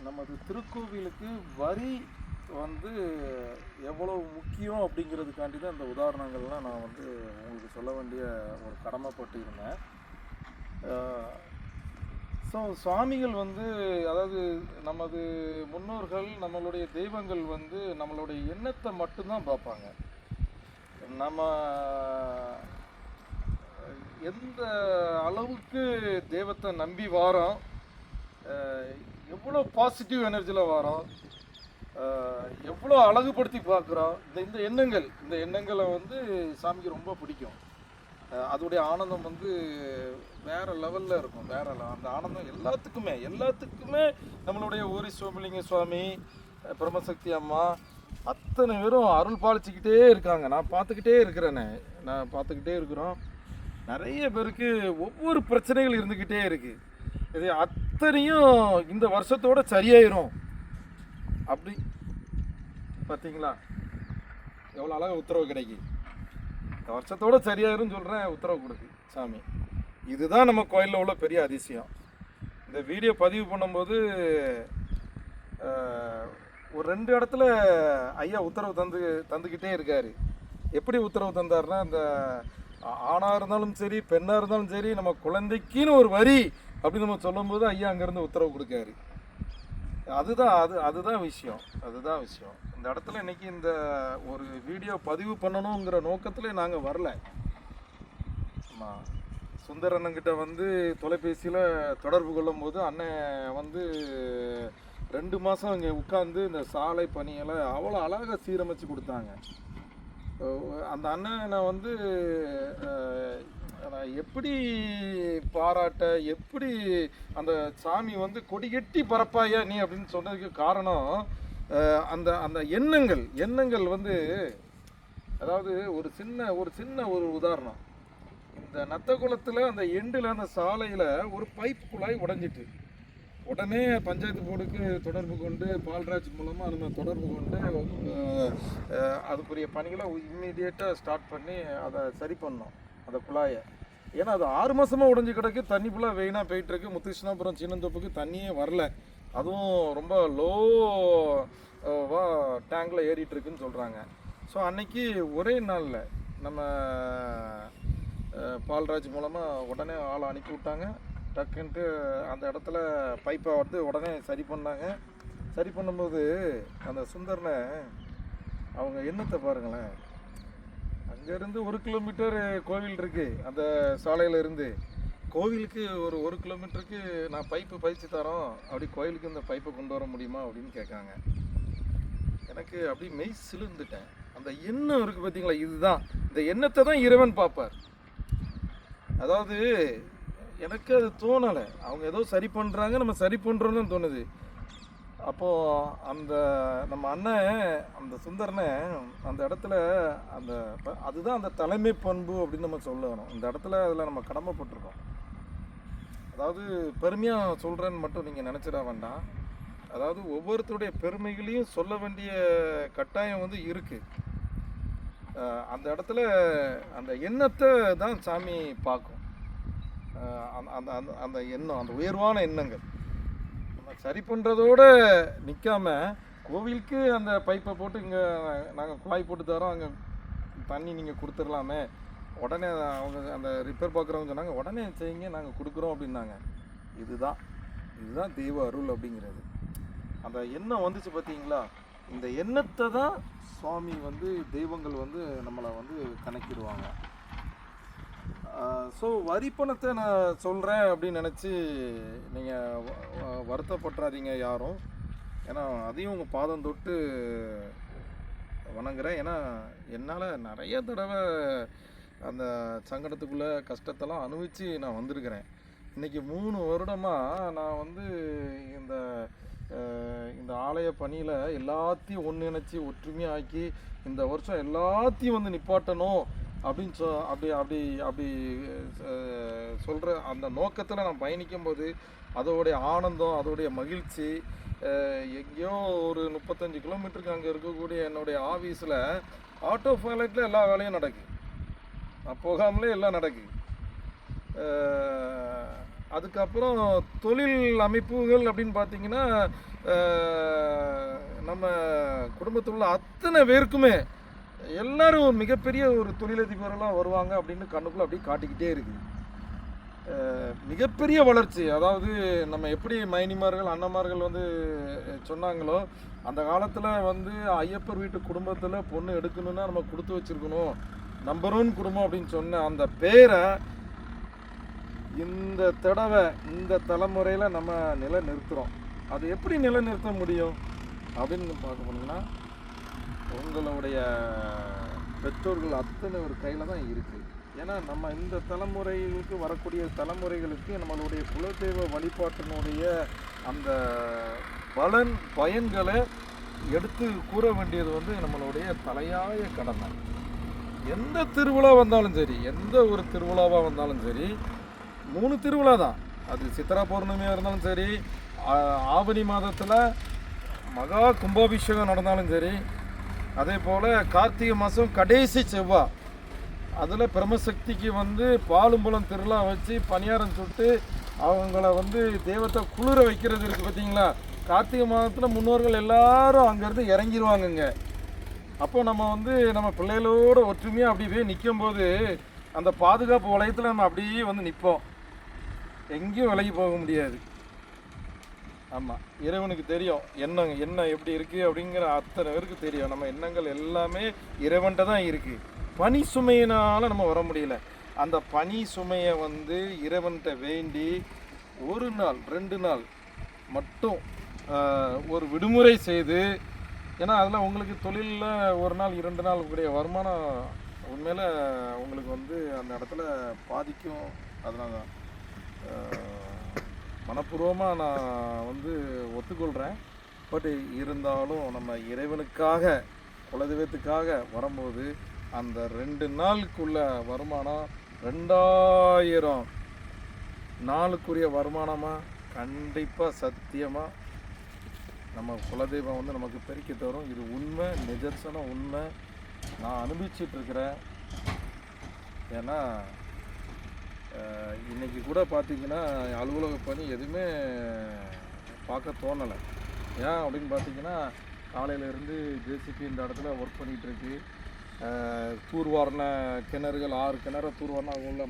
நமது திருக்கோவிலுக்கு வரி வந்து எவ்வளோ முக்கியம் அப்படிங்கிறதுக்காண்டி தான் இந்த உதாரணங்கள்லாம் நான் வந்து உங்களுக்கு சொல்ல வேண்டிய ஒரு கடமைப்பட்டு இருந்தேன். ஸோ சுவாமிகள் வந்து, அதாவது நமது முன்னோர்கள், நம்மளுடைய தெய்வங்கள் வந்து நம்மளுடைய எண்ணத்தை மட்டும்தான் பார்ப்பாங்க. நம்ம எந்த அளவுக்கு தெய்வத்தை நம்பி வாரோம், எவ்வளோ பாசிட்டிவ் எனர்ஜியில் வரோம், எவ்வளோ அழகுபடுத்தி பார்க்குறோம், இந்த எண்ணங்களை வந்து சாமிக்கு ரொம்ப பிடிக்கும். அதோடைய ஆனந்தம் வந்து வேறு லெவலில் இருக்கும். அந்த ஆனந்தம் எல்லாத்துக்குமே நம்மளுடைய ஊரி சோமலிங்க சுவாமி, பிரம்மசக்தி அம்மா அத்தனை பேரும் அருள் பாலிச்சுக்கிட்டே இருக்காங்க. நான் பார்த்துக்கிட்டே இருக்கிறோம். நிறைய பேருக்கு ஒவ்வொரு பிரச்சனைகள் இருந்துக்கிட்டே இருக்குது. இது அத்தனையும் இந்த வருஷத்தோட சரியாயிரும் அப்படி பார்த்தீங்களா? எவ்வளோ அழகாக உத்தரவு கிடைக்கி. இந்த வருஷத்தோட சரியாயிரும் சொல்கிறேன், உத்தரவு கொடுக்கு சாமி. இதுதான் நம்ம கோயிலில் உள்ள பெரிய அதிசயம். இந்த வீடியோ பதிவு பண்ணும்போது ஒரு 2 இடத்துல ஐயா உத்தரவு தந்துக்கிட்டே இருக்கார். எப்படி உத்தரவு தந்தார்னா, இந்த ஆணாக இருந்தாலும் சரி பெண்ணாக இருந்தாலும் சரி, நம்ம குழந்தைக்குன்னு ஒரு வரி அப்படின்னு நம்ம சொல்லும்போது ஐயா அங்கேருந்து உத்தரவு கொடுக்காரு. அதுதான் விஷயம். இந்த இடத்துல இன்னைக்கு இந்த ஒரு வீடியோ பதிவு பண்ணணுங்கிற நோக்கத்தில் நாங்கள் வரல. சுந்தர் அண்ணங்கிட்ட வந்து தொலைபேசியில் தொடர்பு கொள்ளும் போது அண்ணன் வந்து 2 மாதம் இங்கே உட்காந்து இந்த சாலை பணிகளை அவ்வளோ அழகாக சீரமைச்சு கொடுத்தாங்க. அந்த அண்ணனை வந்து எப்படி பாராட்ட, எப்படி அந்த சாமி வந்து கொடிகட்டி பரப்பாயா நீ அப்படின்னு சொன்னதுக்கு காரணம் அந்த எண்ணங்கள் வந்து, அதாவது ஒரு சின்ன ஒரு உதாரணம். இந்த நத்தகுளத்தில் அந்த எண்டில் அந்த சாலையில் ஒரு பைப் குழாய் உடைஞ்சிட்டு, உடனே பஞ்சாயத்து போர்டுக்கு தொடர்பு கொண்டு, பால்ராஜ் மூலமாக நம்ம தொடர்பு கொண்டு அதுக்குரிய பணிகளை இம்மீடியட்டாக ஸ்டார்ட் பண்ணி அதை சரி பண்ணோம் அந்த குழாயை. ஏன்னா அது 6 மாதமாக உடஞ்சி கிடக்கு. தண்ணி ஃபுல்லாக வெயினாக போயிட்டுருக்கு. முத்துகிருஷ்ணாபுரம் சின்னந்தோப்புக்கு தண்ணியே வரல. அதுவும் ரொம்ப லோவா டேங்கில் ஏறிட்டுருக்குன்னு சொல்கிறாங்க. ஸோ அன்னைக்கு ஒரே நாளில் நம்ம பால்ராஜ் மூலமாக உடனே ஆளை அனுப்பி விட்டாங்க. டக்குன்ட்டு அந்த இடத்துல பைப்பை வந்து உடனே சரி பண்ணாங்க. சரி பண்ணும்போது அந்த சுந்தரனை அவங்க எண்ணத்தை பாருங்களேன். அங்கேருந்து 1 கிலோமீட்டர் கோவில் இருக்குது. அந்த சாலையில் இருந்து கோவிலுக்கு ஒரு 1 கிலோமீட்டருக்கு நான் பைப்பு பயிற்சி தரோம், அப்படி கோயிலுக்கு இந்த பைப்பை கொண்டு வர முடியுமா அப்படின்னு கேட்காங்க. எனக்கு அப்படி மெய் சிலுந்துட்டேன். அந்த எண்ணம் இருக்குது பார்த்தீங்களா, இதுதான். இந்த எண்ணத்தை தான் இறைவன் பார்ப்பார். அதாவது எனக்கு அது தோணலை. அவங்க ஏதோ சரி பண்ணுறாங்க, நம்ம சரி பண்ணுறோன்னு தோணுது. அப்போது அந்த நம்ம அண்ணன், அந்த சுந்தரனை அந்த இடத்துல அதுதான் அந்த தலைமை பண்பு அப்படின்னு நம்ம சொல்லணும். இந்த இடத்துல அதில் நம்ம கடமைப்பட்டிருக்கோம். அதாவது பெருமையாக சொல்கிறேன்னு மட்டும் நீங்கள் நினச்சிட வேண்டாம். அதாவது ஒவ்வொருத்தருடைய பெருமைகளையும் சொல்ல வேண்டிய கட்டாயம் வந்து இருக்குது. அந்த இடத்துல அந்த எண்ணத்தை தான் சாமி பார்க்கும். அந்த எண்ணம், அந்த உயர்வான எண்ணங்கள் நம்ம சரி பண்ணுறதோடு நிற்காம, கோவிலுக்கு அந்த பைப்பை போட்டு இங்கே நாங்கள் குழாய் போட்டு தரோம், அங்கே தண்ணி நீங்கள் கொடுத்துடலாமே, உடனே அவங்க அந்த ரிப்பேர் பார்க்குறவங்க சொன்னாங்க உடனே செய்யுங்க நாங்கள் கொடுக்குறோம் அப்படின்னாங்க. இதுதான் தெய்வ அருள் அப்படிங்கிறது. அந்த எண்ணம் வந்துச்சு பார்த்தீங்களா? இந்த எண்ணத்தை தான் சுவாமி வந்து, தெய்வங்கள் வந்து நம்மளை வந்து கணக்கிடுவாங்க. ஸோ வரி பணத்தை நான் சொல்கிறேன் அப்படின்னு நினச்சி நீங்கள் வருத்தப்பட்டுறாதீங்க யாரும். ஏன்னா அதையும் உங்கள் பாதம் தொட்டு வணங்குறேன். ஏன்னா என்னால் நிறைய தடவை அந்த சங்கடத்துக்குள்ளே கஷ்டத்தெல்லாம் அனுபவித்து நான் வந்திருக்கிறேன். இன்றைக்கி 3 வருடமாக நான் வந்து இந்த ஆலய பணியில் எல்லாத்தையும் ஒன்றிணைச்சி ஒற்றுமையாக ஆக்கி இந்த வருஷம் எல்லாத்தையும் வந்து நிப்பாட்டணும் அப்படின்னு அப்படி சொல்கிற அந்த நோக்கத்தில் நான் பயணிக்கும்போது அதோடைய ஆனந்தம், அதோடைய மகிழ்ச்சி, எங்கேயோ ஒரு 35 கிலோமீட்டருக்கு அங்கே இருக்கக்கூடிய என்னுடைய ஆஃபீஸில் ஆட்டோ பைலட்டில் எல்லா வேலையும் நடக்குது. நான் போகாமலே எல்லாம் நடக்குது. அதுக்கப்புறம் தொழில் அமைப்புகள் அப்படின்னு பார்த்தீங்கன்னா நம்ம குடும்பத்தில் உள்ள அத்தனை பேருக்குமே எல்லாரும் மிகப்பெரிய ஒரு தொழிலதிபரெல்லாம் வருவாங்க அப்படின்னு கண்ணுக்குள்ளே அப்படியே காட்டிக்கிட்டே இருக்குது. மிகப்பெரிய வளர்ச்சி. அதாவது நம்ம எப்படி மைனிமார்கள் அண்ணமார்கள் வந்து சொன்னாங்களோ, அந்த காலத்தில் வந்து ஐயப்பர் வீட்டு குடும்பத்தில் பொண்ணு எடுக்கணுன்னா நம்ம கொடுத்து வச்சுருக்கணும், நம்பர் 1 குடும்பம் அப்படின்னு சொன்ன அந்த பேரை இந்த தடவை இந்த தலைமுறையில் நம்ம நிலைநிறுத்துகிறோம். அது எப்படி நிலைநிறுத்த முடியும் அப்படின்னு பார்க்க போனீங்கன்னா, உங்களுடைய பெற்றோர்கள் அத்தனை ஒரு கையில் தான் இருக்குது. ஏன்னா நம்ம இந்த தலைமுறைகளுக்கு வரக்கூடிய தலைமுறைகளுக்கு நம்மளுடைய குலதெய்வ வழிபாட்டினுடைய அந்த பயன்களை எடுத்து கூற வேண்டியது வந்து நம்மளுடைய தலையாய கடமை. எந்த திருவிழா வந்தாலும் சரி, எந்த ஒரு திருவிழாவாக வந்தாலும் சரி, 3 திருவிழா தான். அது சித்ரா பௌர்ணமியாக இருந்தாலும் சரி, ஆவணி மாதத்தில் மகா கும்பாபிஷேகம் நடந்தாலும் சரி, அதே போல் கார்த்திகை மாதம் கடைசி செவ்வாய் அதில் பிரம்மசக்திக்கு வந்து பாலும்பழம் திருவிழா வச்சு பணியாரம் சுட்டு அவங்கள வந்து தெய்வத்தை குளிர வைக்கிறது இருக்குது பார்த்தீங்களா. கார்த்திகை மாதத்தில் முன்னோர்கள் எல்லாரும் அங்கேருந்து இறங்கிடுவாங்கங்க. அப்போ நம்ம வந்து நம்ம பிள்ளைகளோட ஒற்றுமையாக அப்படி போய் நிற்கும்போது அந்த பாதுகாப்பு வளையத்தில் நம்ம அப்படியே வந்து நிற்போம், எங்கேயும் விலகி போக முடியாது. ஆமாம், இறைவனுக்கு தெரியும் என்ன எப்படி இருக்குது அப்படிங்கிற அத்தனை பேருக்கு தெரியும். நம்ம எண்ணங்கள் எல்லாமே இறைவன்கிட்ட தான் இருக்குது. பனி சுமையினால் நம்ம வர முடியல. அந்த பனி சுமையை வந்து இறைவன்கிட்ட வேண்டி 1 நாள் 2 நாள் மட்டும் ஒரு விடுமுறை செய்து, ஏன்னா அதில் உங்களுக்கு தொழிலில் 1 நாள் 2 நாள் கூடிய வருமானம் உண்மையில் உங்களுக்கு வந்து அந்த இடத்துல பாதிக்கும். அதனால் மனப்பூர்வமாக நான் வந்து ஒத்துக்கொள்கிறேன். பட் இருந்தாலும் நம்ம இறைவனுக்காக குலதெய்வத்துக்காக வரும்போது அந்த 2 நாளுக்குள்ள வருமானம் 2000 நாளுக்குரிய வருமானமாக கண்டிப்பாக சத்தியமாக நம்ம குலதெய்வம் வந்து நமக்கு பெருக்கி தரும். இது உண்மை, நிதர்சனம் உண்மை. நான் அனுபவிச்சிட்ருக்கிறேன். ஏன்னா இன்றைக்கி கூட பார்த்திங்கன்னா அலுவலக பணி எதுவுமே பார்க்க தோணலை. ஏன் அப்படின்னு பார்த்திங்கன்னா, காலையிலேருந்து ஜேசிபி இந்த இடத்துல ஒர்க் பண்ணிகிட்ருக்கு. தூர்வாரின கிணறுகள் 6 கிணறு தூர்வாரினா உள்ள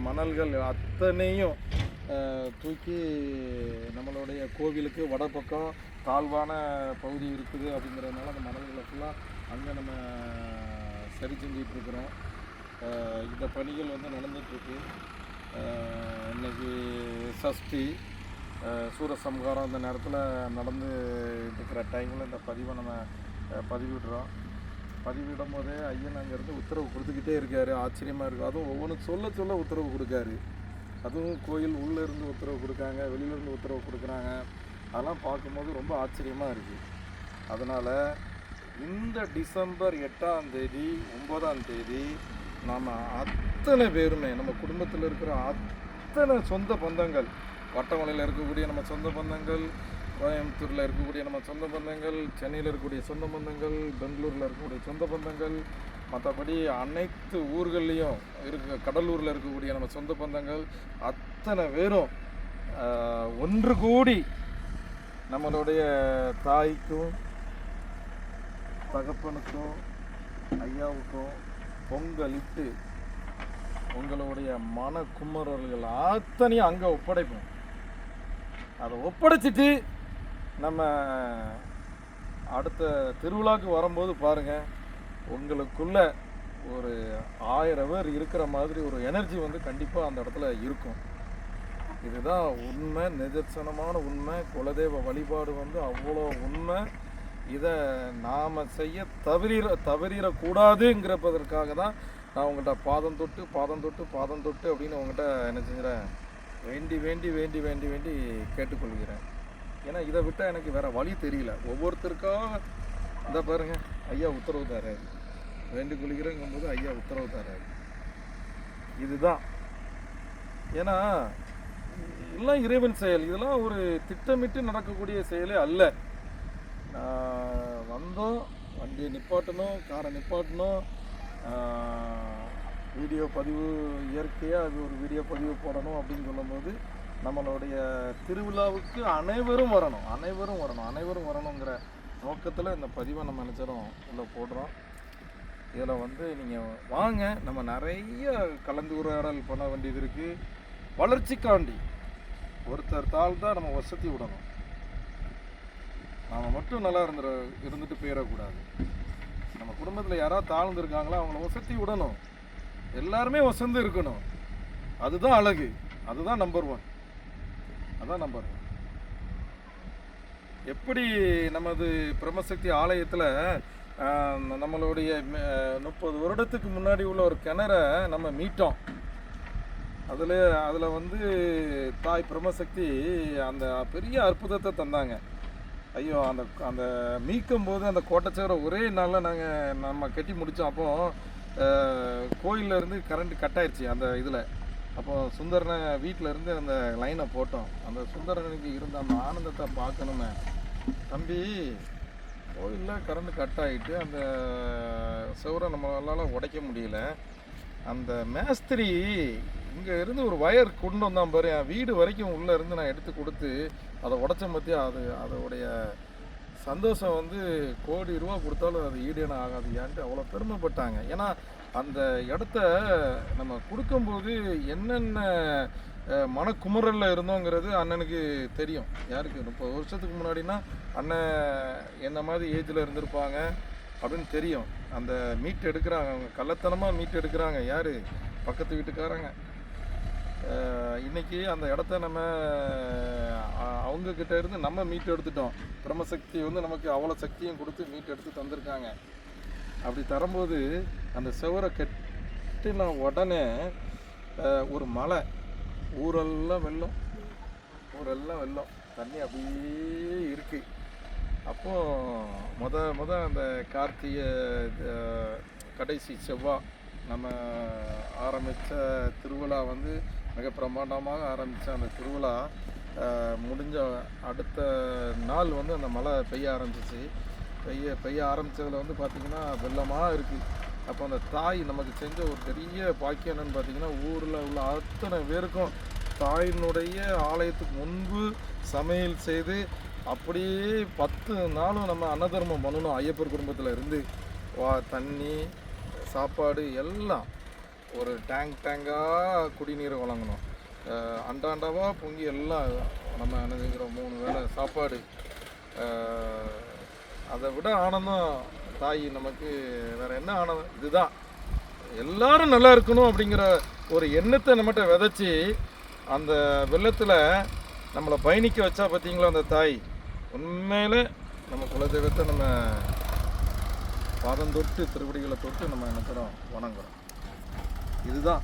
மணல்கள் அத்தனையும் தூக்கி நம்மளுடைய கோவிலுக்கு வடப்பக்கம் தாழ்வான பகுதி இருக்குது அப்படிங்கிறதுனால அந்த மணல்களை ஃபுல்லாக அங்கே நம்ம சரி செஞ்சிகிட்ருக்குறோம். இந்த பணிகள் வந்து நடந்துகிட்ருக்கு. இன்றைக்கி சஷ்டி சூரசம்ஹாரம் அந்த நேரத்தில் நடந்து இருக்கிற டைமில் இந்த பதிவை நம்ம பதிவிடுறோம். பதிவிடும் போதே ஐயன் அங்கேருந்து உத்தரவு கொடுத்துக்கிட்டே இருக்கார். ஆச்சரியமாக இருக்குது. அதுவும் ஒவ்வொன்றும் சொல்ல உத்தரவு கொடுக்காரு. அதுவும் கோயில் உள்ளேருந்து உத்தரவு கொடுக்காங்க, வெளியிலேருந்து உத்தரவு கொடுக்குறாங்க. அதெல்லாம் பார்க்கும்போது ரொம்ப ஆச்சரியமாக இருக்குது. அதனால் இந்த டிசம்பர் 8ஆம் தேதி 9ஆம் தேதி நாம் அத்தனை பேருமே நம்ம குடும்பத்தில் இருக்கிற அத்தனை சொந்த பந்தங்கள், வட்டமலையில் இருக்கக்கூடிய நம்ம சொந்த பந்தங்கள், கோயம்புத்தூரில் இருக்கக்கூடிய நம்ம சொந்த பந்தங்கள், சென்னையில் இருக்கக்கூடிய சொந்த பந்தங்கள், பெங்களூரில் இருக்கக்கூடிய சொந்த பந்தங்கள், மற்றபடி அனைத்து ஊர்கள்லேயும் கடலூரில் இருக்கக்கூடிய நம்ம சொந்த பந்தங்கள் அத்தனை பேரும் ஒன்று கூடி நம்மளுடைய தாய்க்கும் தகப்பனுக்கும் ஐயாவுக்கும் பொங்கலிட்டு உங்களுடைய மன குமரர்கள் அத்தனையும் அங்கே ஒப்படைப்போம். அதை ஒப்படைச்சிட்டு நம்ம அடுத்த திருவிழாவுக்கு வரும்போது பாருங்கள், உங்களுக்குள்ள ஒரு 1000 பேர் இருக்கிற மாதிரி ஒரு எனர்ஜி வந்து கண்டிப்பாக அந்த இடத்துல இருக்கும். இதுதான் உண்மை, நிதர்சனமான உண்மை. குலதெய்வ வழிபாடு வந்து அவ்வளோ உண்மை. இதை நாம் செய்ய தவறிடக்கூடாதுங்கிறப்பதற்காக தான் நான் உங்கள்கிட்ட பாதம் தொட்டு அப்படின்னு உங்கள்கிட்ட என்ன செஞ்சுறேன், வேண்டி கேட்டுக்கொள்கிறேன். ஏன்னா இதை விட்டால் எனக்கு வேறு வழி தெரியல. ஒவ்வொருத்தருக்காக இந்த பாருங்கள், ஐயா உத்தரவு தராரு, வேண்டி கொள்கிறேங்கும்போது ஐயா உத்தரவு தராரு. இதுதான். ஏன்னா இதெல்லாம் இறைவன் செயல். இதெல்லாம் ஒரு திட்டமிட்டு நடக்கக்கூடிய செயலே அல்ல. வந்தோம், வண்டியை நிப்பாட்டணும், காரை நிப்பாட்டணும், வீடியோ பதிவு இயற்கையாக அது ஒரு வீடியோ பதிவு போடணும் அப்படின்னு சொல்லும்போது நம்மளுடைய திருவிழாவுக்கு அனைவரும் வரணுங்கிற நோக்கத்தில் இந்த பதிவை நம்ம நினச்சிடும் உள்ள போடுறோம். இதில் வந்து நீங்கள் வாங்க, நம்ம நிறைய கலந்துரையாடல் பண்ண வேண்டியது இருக்குது. வளர்ச்சிக்காண்டி ஒருத்தர் தாழ்ந்தால் நம்ம வசதி விடணும். நாம் மட்டும் நல்லா இருந்துட்டு போயிடக்கூடாது. நம்ம குடும்பத்தில் யாராவது தாழ்ந்துருக்காங்களோ அவங்கள வசதி விடணும். எல்லாருமே வசந்து இருக்கணும். அதுதான் அழகு, அதுதான் நம்பர் 1. எப்படி நமது பிரம்மசக்தி ஆலயத்தில் நம்மளுடைய 30 வருடத்துக்கு முன்னாடி உள்ள ஒரு கிணறை நம்ம மீட்டோம். அதில் வந்து தாய் பிரம்மசக்தி அந்த பெரிய அற்புதத்தை தந்தாங்க. ஐயோ, அந்த மீட்கும் போது அந்த கோட்டைச்சவரை ஒரே நாளில் நம்ம கட்டி முடித்தோம். அப்போது கோயிலில் இருந்து கரண்ட் கட் ஆயிடுச்சு அந்த இதில். அப்போ சுந்தரனை வீட்டில் இருந்து அந்த லைனை போட்டோம். அந்த சுந்தரனுக்கு இருந்த அந்த ஆனந்தத்தை பார்க்கணுமே. தம்பி, கோயிலில் கரண்ட் கட் ஆகிட்டு அந்த சுவரை நம்மளால் உடைக்க முடியல. அந்த மேஸ்திரி இங்கே இருந்து ஒரு வயர் கொண்டு வந்தான் பாரு, என் வீடு வரைக்கும் உள்ளே இருந்து நான் எடுத்து கொடுத்து அதை உடைச்ச பற்றியா அதோடைய சந்தோஷம் வந்து கோடி ரூபா கொடுத்தாலும் அது ஈடேன ஆகாது ஏன்ட்டு அவ்வளோ பெருமைப்பட்டாங்க. ஏன்னா அந்த இடத்த நம்ம கொடுக்கும்போது என்னென்ன மனக்குமுறலில் இருந்தோங்கிறது அண்ணனுக்கு தெரியும். யாருக்கு 30 வருஷத்துக்கு முன்னாடினா அண்ணன் என்ன மாதிரி ஏஜில் இருந்திருப்பாங்க அப்படின்னு தெரியும். அந்த மீட் எடுக்கிறாங்க, அவங்க கள்ளத்தனமாக மீட் எடுக்கிறாங்க. யார்? பக்கத்து வீட்டுக்காரங்க. இன்றைக்கி அந்த இடத்த நம்ம அவங்கக்கிட்ட இருந்து நம்ம மீட் எடுத்துட்டோம். பிரம்மசக்தி வந்து நமக்கு அவ்வளோ சக்தியும் கொடுத்து மீட் எடுத்து தந்திருக்காங்க. அப்படி தரும்போது அந்த சுவரை கட்டின உடனே ஒரு மலை, ஊரெல்லாம் வெள்ளம், தண்ணி அப்படியே இருக்குது. அப்போது முத அந்த கார்த்திகை கடைசி செவ்வாய் நம்ம ஆரம்பித்த திருவிழா வந்து மிக பிரமாண்டமாக ஆரம்பித்த அந்த திருவிழா முடிஞ்ச அடுத்த நாள் வந்து அந்த மழை பெய்ய ஆரம்பிச்சிச்சு. பெய்ய ஆரம்பித்ததில் வந்து பார்த்திங்கன்னா வெள்ளமாக இருக்குது. அப்போ அந்த தாய் நமக்கு செஞ்ச ஒரு பெரிய பாக்கியம் என்னென்னு பார்த்திங்கன்னா, ஊரில் உள்ள அத்தனை பேருக்கும் தாயினுடைய ஆலயத்துக்கு முன்பு சமையல் செய்து அப்படியே 10 நாளும் நம்ம அன்னதர்மம் பண்ணணும். ஐயப்பர் குடும்பத்தில் இருந்து தண்ணி, சாப்பாடு எல்லாம் ஒரு டேங்காக குடிநீரை வழங்கணும். அண்டாண்டாவாக பொங்கி எல்லாம் நம்ம நினைக்கிறோம் 3 வேளை சாப்பாடு. அதை விட ஆனந்தம் தாய் நமக்கு வேறு என்ன ஆனந்தம்? இதுதான். எல்லாரும் நல்லா இருக்கணும் அப்படிங்கிற ஒரு எண்ணத்தை நம்மகிட்ட விதைச்சி அந்த வெள்ளத்தில் நம்மளை பயணிக்க வச்சா பார்த்தீங்களா அந்த தாய். உண்மையில் நம்ம குலதெய்வத்தை நம்ம பாதம் தொட்டு திருவடிகளை தொட்டு நம்ம நினைக்கிறோம், வணங்குறோம். இதுதான்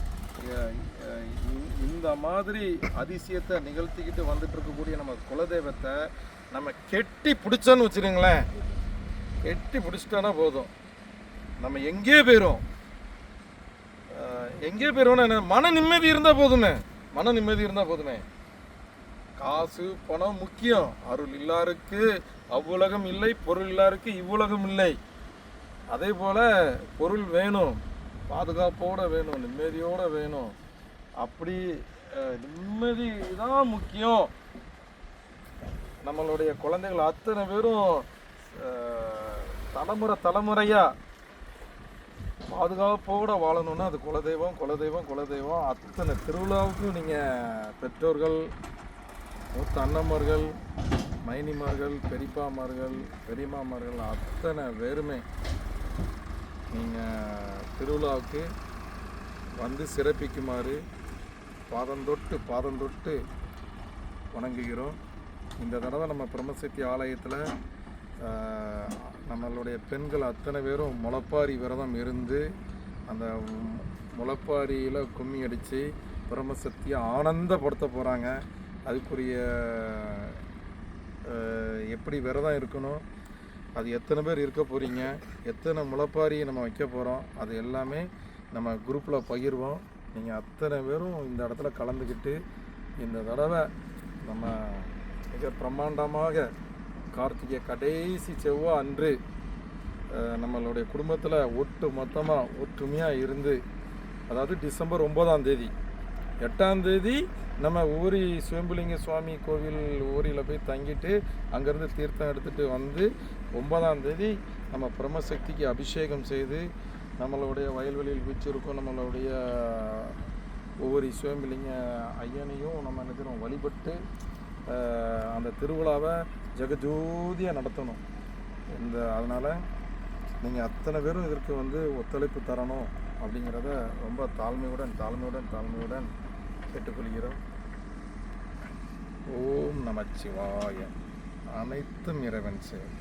இந்த மாதிரி அதிசயத்தை நிகழ்த்திக்கிட்டு வந்துட்டு இருக்கக்கூடிய நம்ம குலதெய்வத்தை நம்ம கெட்டி பிடிச்சோன்னு வச்சுருங்களேன். கெட்டி பிடிச்சிட்டோன்னா போதும், நம்ம எங்கேயோ போயிடுவோம்னா மன நிம்மதி இருந்தால் போதுமே. காசு பணம் முக்கியம். அருள் இல்லாருக்கு அவ்வுலகம் இல்லை, பொருள் இல்லாருக்கு இவ்வுலகம் இல்லை. அதே போல் பொருள் வேணும், பாதுகாப்போடு வேணும், நிம்மதியோடு வேணும். அப்படி நிம்மதி தான் முக்கியம். நம்மளுடைய குழந்தைகள் அத்தனை பேரும் தலைமுறையாக பாதுகாப்போடு வாழணும்னா அது குலதெய்வம். அத்தனை திருவிழாவுக்கும் நீங்கள் பெற்றோர்கள், மூத்த அண்ணன்மார்கள், மைனிமார்கள், பெரியப்பாமார்கள், பெரியம்மாமார்கள் அத்தனை பேருமே நீங்கள் திருவிழாவுக்கு வந்து சிறப்பிக்குமாறு பாதம் தொட்டு வணங்குகிறோம். இந்த தடவை நம்ம பிரம்மசக்தி ஆலயத்தில் நம்மளுடைய பெண்கள் அத்தனை பேரும் முளைப்பாரி விரதம் இருந்து அந்த முளைப்பாரியில் கும்மி அடித்து பிரம்மசக்தியை ஆனந்தப்படுத்த போகிறாங்க. அதுக்குரிய எப்படி விரதம் இருக்கணும், அது எத்தனை பேர் இருக்க போகிறீங்க, எத்தனை முளைப்பாரி நம்ம வைக்க போகிறோம், அது எல்லாமே நம்ம குரூப்பில் பகிர்வோம். நீங்கள் அத்தனை பேரும் இந்த இடத்துல கலந்துக்கிட்டு இந்த தடவை நம்ம மிக பிரம்மாண்டமாக கார்த்திகை கடைசி செவ்வாய் அன்று நம்மளுடைய குடும்பத்தில் ஒட்டுமொத்தமாக ஒற்றுமையாக இருந்து அதாவது டிசம்பர் 9ஆம் தேதி. 8ஆம் தேதி நம்ம ஊரி சுயம்புலிங்க சுவாமி கோவில் ஊரில் போய் தங்கிட்டு அங்கேருந்து தீர்த்தம் எடுத்துகிட்டு வந்து 9ஆம் தேதி நம்ம பிரம்மசக்திக்கு அபிஷேகம் செய்து நம்மளுடைய வயல்வெளியில் வச்சுருக்கோம் நம்மளுடைய ஒவ்வொரு சுயம்புலிங்க ஐயனையும் நம்ம நினைக்கிறோம் வழிபட்டு அந்த திருவிழாவை ஜெகஜோதியாக நடத்தணும். அதனால் நீங்கள் அத்தனை பேரும் இதற்கு ஒத்துழைப்பு தரணும் அப்படிங்கிறத ரொம்ப தாழ்மையுடன் கேட்டுக்கொள்கிறோம். ஓம் நமச்சிவாய. அனைத்தும் இறைவன் செயல்.